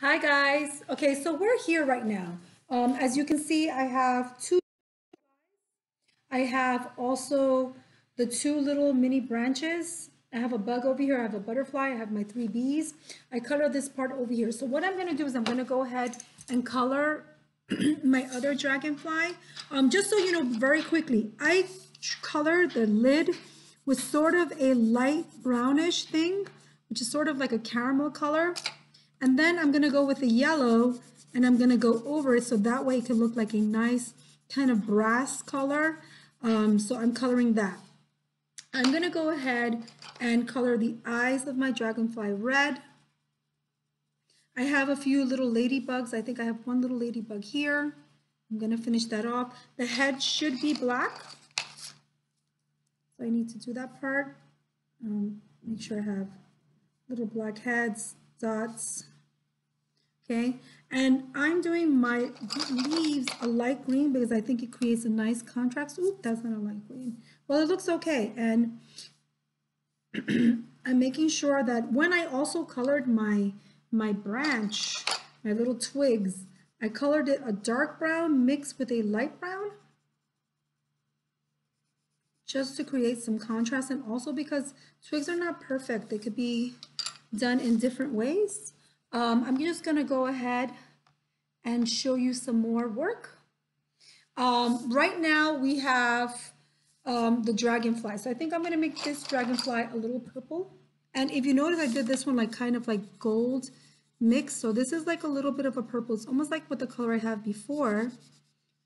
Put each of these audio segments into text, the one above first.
Hi guys. Okay, so we're here right now. As you can see, I have two. I have also the two little mini branches. I have a bug over here. I have a butterfly. I have my three bees. I color this part over here. So what I'm going to do is I'm going to go ahead and color my other dragonfly. Just so you know, very quickly, I colored the lid with sort of a light brownish thing, which is sort of like a caramel color. And then I'm gonna go with the yellow and I'm gonna go over it so that way it can look like a nice kind of brass color. So I'm coloring that. I'm gonna go ahead and color the eyes of my dragonfly red. I have a few little ladybugs. I think I have one little ladybug here. I'm gonna finish that off. The head should be black. So I need to do that part. Make sure I have little black heads, dots. Okay, and I'm doing my leaves a light green because I think it creates a nice contrast. Oop, that's not a light green. Well, it looks okay. And I'm making sure that when I also colored my branch, my little twigs, I colored it a dark brown mixed with a light brown just to create some contrast, and also because twigs are not perfect. They could be done in different ways. I'm just gonna go ahead and show you some more work. Right now we have the dragonfly. So I think I'm gonna make this dragonfly a little purple. And if you notice, I did this one like kind of like gold mix. So this is like a little bit of a purple. It's almost like what the color I have before.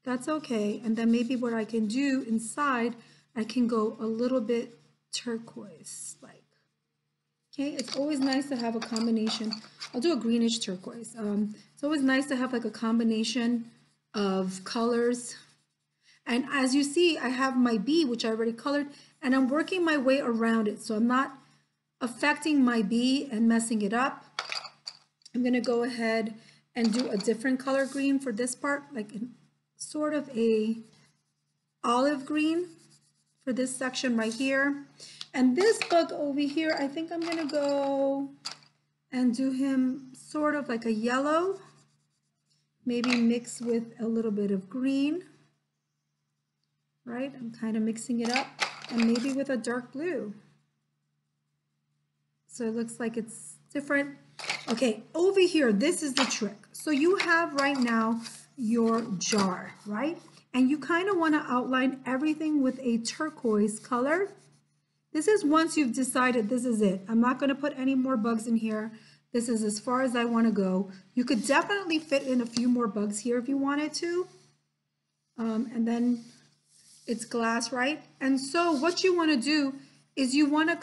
That's okay. And then maybe what I can do inside, I can go a little bit turquoise like. Okay, it's always nice to have a combination. I'll do a greenish turquoise. It's always nice to have like a combination of colors. And as you see, I have my bee, which I already colored, and I'm working my way around it. So I'm not affecting my bee and messing it up. I'm gonna go ahead and do a different color green for this part, like sort of a olive green for this section right here. And this bug over here, I think I'm gonna go and do him sort of like a yellow, maybe mix with a little bit of green, right? I'm kind of mixing it up, and maybe with a dark blue. So it looks like it's different. Okay, over here, this is the trick. So you have right now your jar, right? And you kind of want to outline everything with a turquoise color. This is once you've decided this is it. I'm not going to put any more bugs in here. This is as far as I want to go. You could definitely fit in a few more bugs here if you wanted to. And then it's glass, right? And so what you want to do is you want to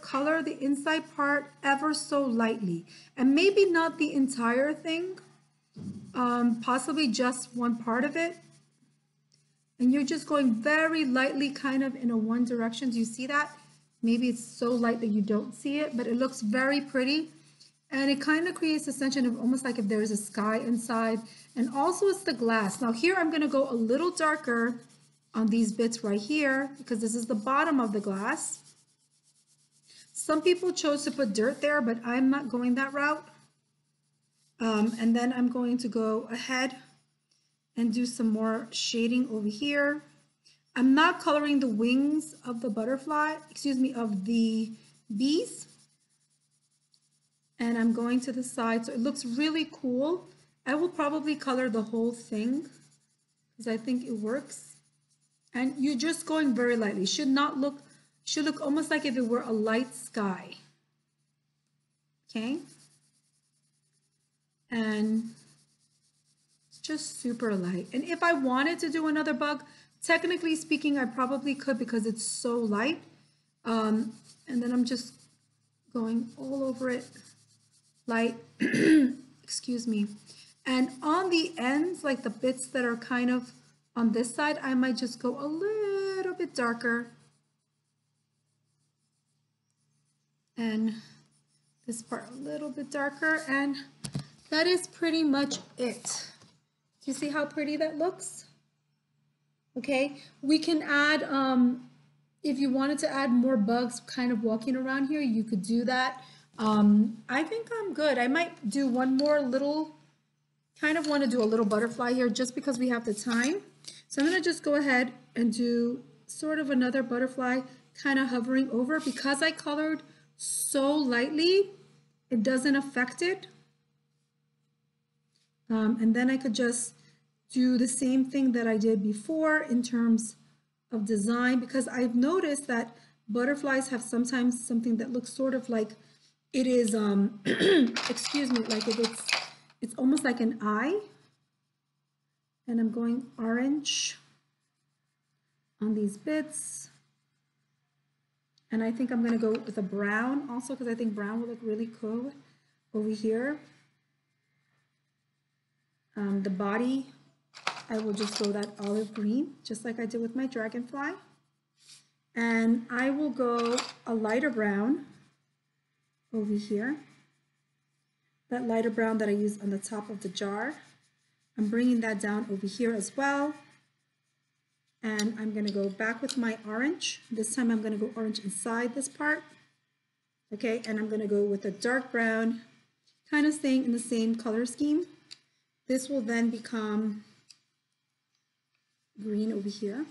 color the inside part ever so lightly. And maybe not the entire thing, possibly just one part of it. And you're just going very lightly kind of in a one direction. Do you see that? Maybe it's so light that you don't see it, but it looks very pretty. And it kind of creates a sensation of almost like if there's a sky inside. And also it's the glass. Now here I'm going to go a little darker on these bits right here because this is the bottom of the glass. Some people chose to put dirt there, but I'm not going that route. And then I'm going to go ahead and do some more shading over here. I'm not coloring the wings of the butterfly, excuse me, of the bees. And I'm going to the side, so it looks really cool. I will probably color the whole thing because I think it works. And you're just going very lightly. Should look almost like if it were a light sky. Okay? And it's just super light. And if I wanted to do another bug, technically speaking, I probably could because it's so light. And then I'm just going all over it, light, excuse me. And on the ends, like the bits that are kind of on this side, I might just go a little bit darker. And this part a little bit darker, and that is pretty much it. Do you see how pretty that looks? Okay, we can add, if you wanted to add more bugs kind of walking around here, you could do that. I think I'm good. I might do one more little, kind of want to do a little butterfly here just because we have the time. So I'm going to just go ahead and do sort of another butterfly kind of hovering over. Because I colored so lightly, it doesn't affect it. And then I could just do the same thing that I did before in terms of design, because I've noticed that butterflies have sometimes something that looks sort of like it is, excuse me, like it's almost like an eye. And I'm going orange on these bits. And I think I'm going to go with a brown also, because I think brown will look really cool over here. The body, I will just go that olive green, just like I did with my dragonfly. And I will go a lighter brown over here. That lighter brown that I used on the top of the jar. I'm bringing that down over here as well. And I'm going to go back with my orange. This time I'm going to go orange inside this part. Okay, and I'm going to go with a dark brown, kind of staying in the same color scheme. This will then become green over here.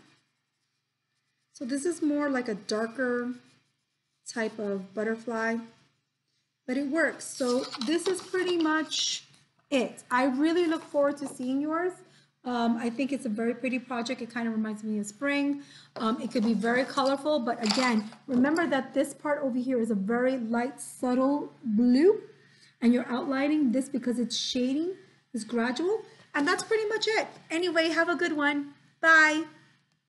So this is more like a darker type of butterfly, but it works. So this is pretty much it. I really look forward to seeing yours. I think it's a very pretty project. It kind of reminds me of spring. It could be very colorful, but again, remember that this part over here is a very light, subtle blue, and you're outlining this because it's shading, it's gradual, and that's pretty much it. Anyway, have a good one. Bye.